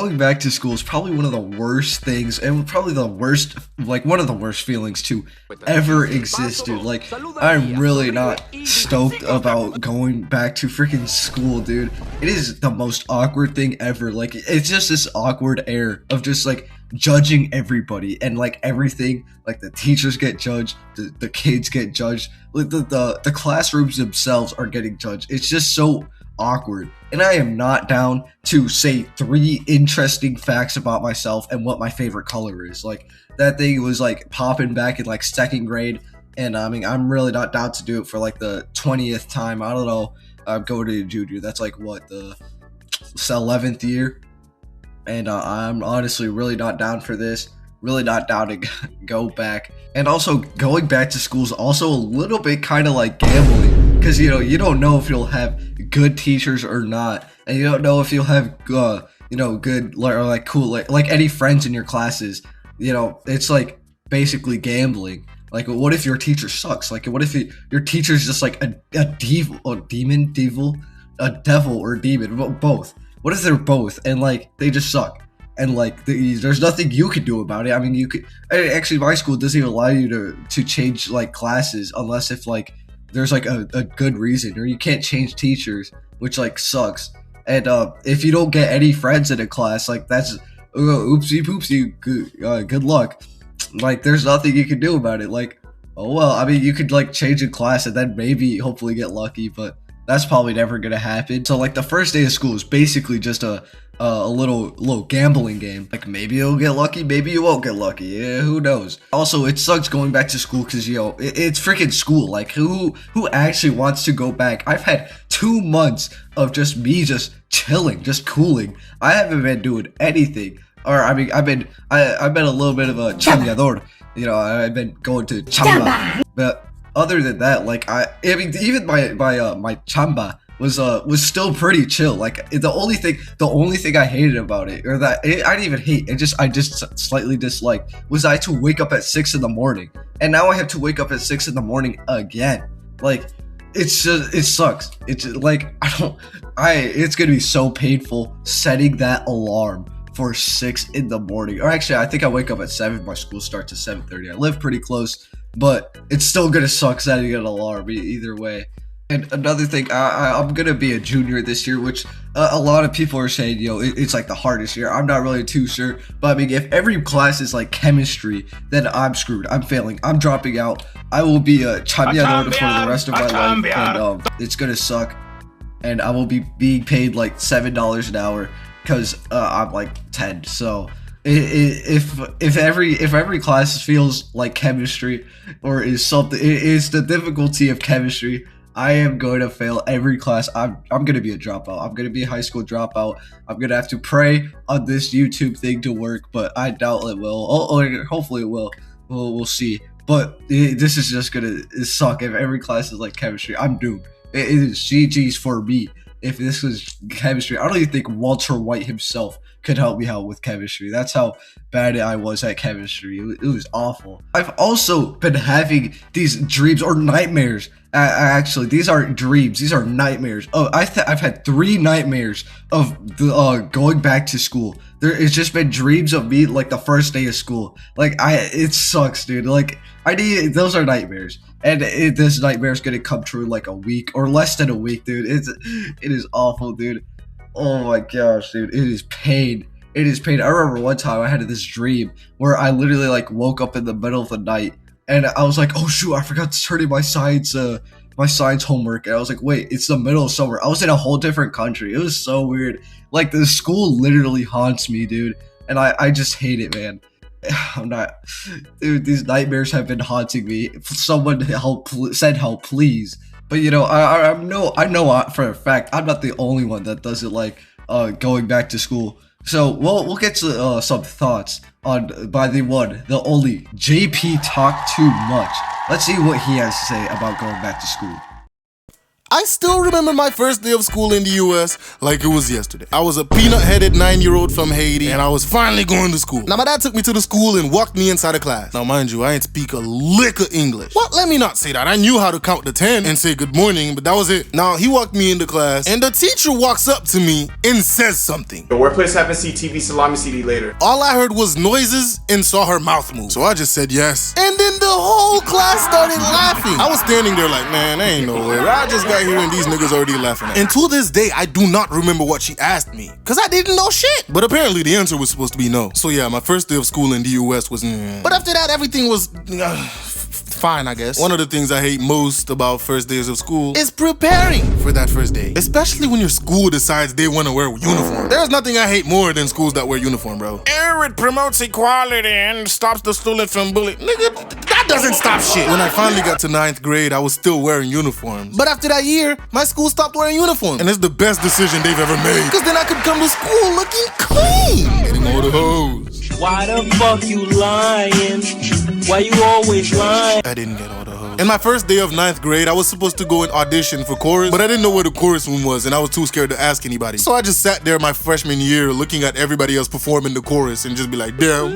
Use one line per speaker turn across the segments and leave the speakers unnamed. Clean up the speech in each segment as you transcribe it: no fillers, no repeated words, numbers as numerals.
going back to school is probably one of the worst things, and probably the worst, like one of the worst feelings to ever exist, dude. Like, I'm really not stoked about going back to freaking school, dude. It is the most awkward thing ever. Like, it's just this awkward air of just like judging everybody and like everything. Like the teachers get judged, the kids get judged, like the classrooms themselves are getting judged. It's just so awkward, and I am not down to say 3 interesting facts about myself and what my favorite color is. Like, that thing was like popping back in like 2nd grade, and I mean, I'm really not down to do it for like the 20th time. I don't know. I'm going to junior. That's like what, the 11th year, and I'm honestly really not down for this. Really not down to go back. And also, going back to school is also a little bit kind of like gambling, because you don't know if you'll have good teachers or not, and you don't know if you'll have good or like cool like any friends in your classes. It's like basically gambling. Like, what if your teacher sucks? Like, what if your teacher's just like a devil or a devil or a demon, both? What if they're both and like they just suck? And like there's nothing you can do about it. I mean, you could actually, my school doesn't even allow you to change like classes unless if like there's like a good reason, or you can't change teachers, which like sucks. And if you don't get any friends in a class, like that's oopsie poopsie, good luck. Like, there's nothing you can do about it. Like, oh well, I mean, you could like change a class and then maybe hopefully get lucky, but that's probably never gonna happen. So like the first day of school is basically just a little gambling game. Like, maybe you'll get lucky, maybe you won't get lucky. Yeah, who knows? Also, it sucks going back to school because it's freaking school. Like, who actually wants to go back? I've had 2 months of just me just chilling, just cooling. I haven't been doing anything. Or I mean, I've been a little bit of a chambeador. I've been going to chamba. But other than that, like I mean, even my chamba was still pretty chill. Like, the only thing I hated about it, or that I didn't even hate, I just slightly disliked, was I had to wake up at 6 in the morning, and now I have to wake up at 6 in the morning again. Like, it sucks. It's just, like, it's gonna be so painful setting that alarm for 6 in the morning. Or actually, I think I wake up at 7. My school starts at 7:30. I live pretty close, but it's still gonna suck setting an alarm either way. And another thing, I'm gonna be a junior this year, which a lot of people are saying, it's like the hardest year. I'm not really too sure, but I mean, if every class is like chemistry, then I'm screwed. I'm failing. I'm dropping out. I will be a chambeador for the rest of my life, and it's gonna suck. And I will be being paid like $7 an hour because I'm like 10. So if every class feels like chemistry, or is something, it is the difficulty of chemistry, I am going to fail every class. I'm going to be a dropout. I'm going to be a high school dropout. I'm going to have to pray on this YouTube thing to work, but I doubt it will. Hopefully it will. We'll see. But this is just going to suck. If every class is like chemistry, I'm doomed. It is GG's for me. If this was chemistry, I don't even think Walter White himself could help me out with chemistry. That's how bad I was at chemistry. It was awful. I've also been having these dreams or nightmares. Actually, these aren't dreams. These are nightmares. Oh, I've had 3 nightmares of going back to school. It's just been dreams of me like the first day of school. Like, it sucks, dude. Like, those are nightmares. And this nightmare is gonna come true in like a week or less than a week, dude. It is awful, dude. Oh my gosh, dude. It is pain. It is pain. I remember one time I had this dream where I literally like woke up in the middle of the night, and I was like, oh shoot, I forgot to turn in my science homework. And I was like, wait, it's the middle of summer. I was in a whole different country. It was so weird. Like, the school literally haunts me, dude. And I just hate it, man. I'm not, dude. These nightmares have been haunting me. Someone send help, please. But I know for a fact I'm not the only one that doesn't like going back to school. So we'll get to some thoughts by the one, the only JP Talk Too Much. Let's see what he has to say about going back to school.
I still remember my first day of school in the US like it was yesterday. I was a peanut-headed 9-year-old from Haiti, and I was finally going to school. Now, my dad took me to the school and walked me inside a class. Now, mind you, I ain't speak a lick of English. Well, let me not say that. I knew how to count to 10 and say good morning, but that was it. Now, he walked me into class, and the teacher walks up to me and says something.
The workplace happens CTV salami CD later.
All I heard was noises and saw her mouth move. So I just said yes. And then the whole class started laughing. I was standing there like, man, there ain't no way. I just got here and these niggas already laughing at me. And to this day, I do not remember what she asked me, because I didn't know shit. But apparently the answer was supposed to be no. So yeah, my first day of school in the US was But after that, everything was fine, I guess. One of the things I hate most about first days of school is preparing for that first day. Especially when your school decides they want to wear uniform. There's nothing I hate more than schools that wear uniform, bro. It promotes equality and stops the student from bullying. Nigga, that doesn't stop shit. When I finally got to 9th grade, I was still wearing uniforms. But after that year, my school stopped wearing uniforms. And it's the best decision they've ever made. Because then I could come to school looking clean. Getting all the hoes.
Why the fuck you lying? Why you always lying?
I didn't get all the hoes. In my first day of 9th grade, I was supposed to go and audition for chorus, but I didn't know where the chorus room was, and I was too scared to ask anybody. So I just sat there my freshman year looking at everybody else performing the chorus and just be like, damn,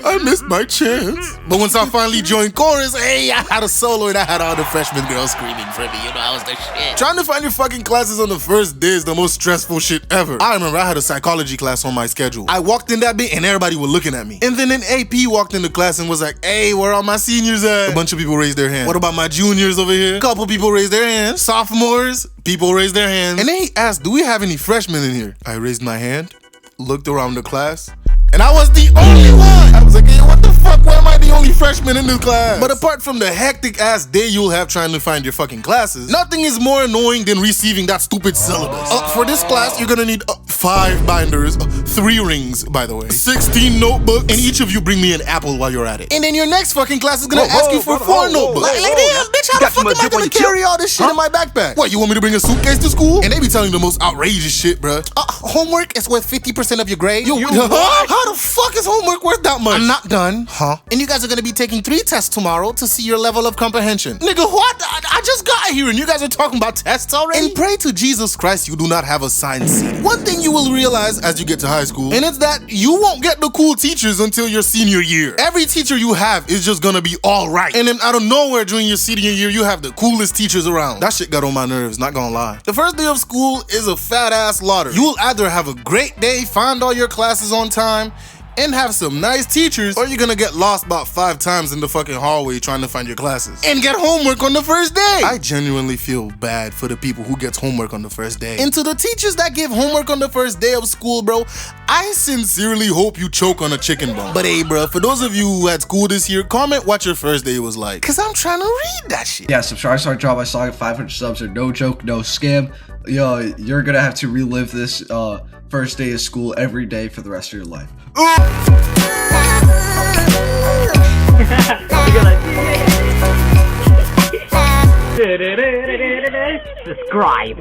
I missed my chance. But once I finally joined chorus, hey, I had a solo and I had all the freshman girls screaming for me. You know, I was the shit. Trying to find your fucking classes on the first day is the most stressful shit ever. I remember I had a psychology class on my schedule. I walked in that bit and everybody was looking at me. And then an AP walked into class and was like, hey, where are my seniors at? A bunch of people raised their hands. What about my juniors over here? A couple people raised their hands. Sophomores, people raised their hands. And then he asked, do we have any freshmen in here? I raised my hand, looked around the class, and I was the only one. I was like, hey, what the fuck? Why am I the only freshman in this class? But apart from the hectic ass day you'll have trying to find your fucking classes, nothing is more annoying than receiving that stupid syllabus. For this class, you're gonna need 5 binders, 3 rings, by the way, 16 notebooks, and each of you bring me an apple while you're at it. And then your next fucking class is gonna ask you for 4 notebooks. Like, damn, bitch, how the fuck am I gonna carry all this shit in my backpack? What, you want me to bring a suitcase to school? And they be telling you the most outrageous shit, bruh. Homework is worth 50% of your grade. How the fuck is homework worth that much? I'm not done. And you guys are gonna be taking 3 tests tomorrow to see your level of comprehension. Nigga, what? I just got here and you guys are talking about tests already? And pray to Jesus Christ you do not have a signed seat. One thing you will realize as you get to high school, and it's that you won't get the cool teachers until your senior year. Every teacher you have is just gonna be all right. And then out of nowhere during your senior year, you have the coolest teachers around. That shit got on my nerves, not gonna lie. The first day of school is a fat ass lottery. You will either have a great day, find all your classes on time, and have some nice teachers, or you're gonna get lost about 5 times in the fucking hallway trying to find your classes and get homework on the first day. I genuinely feel bad for the people who gets homework on the first day. And to the teachers that give homework on the first day of school, bro, I sincerely hope you choke on a chicken bone. But hey, bro, for those of you who had school this year, comment what your first day was like, cause I'm trying to read that shit.
Yeah, subscribe to our job. I saw it 500 subs are no joke, no scam. Yo, you're gonna have to relive this first day of school every day for the rest of your life.
Subscribe.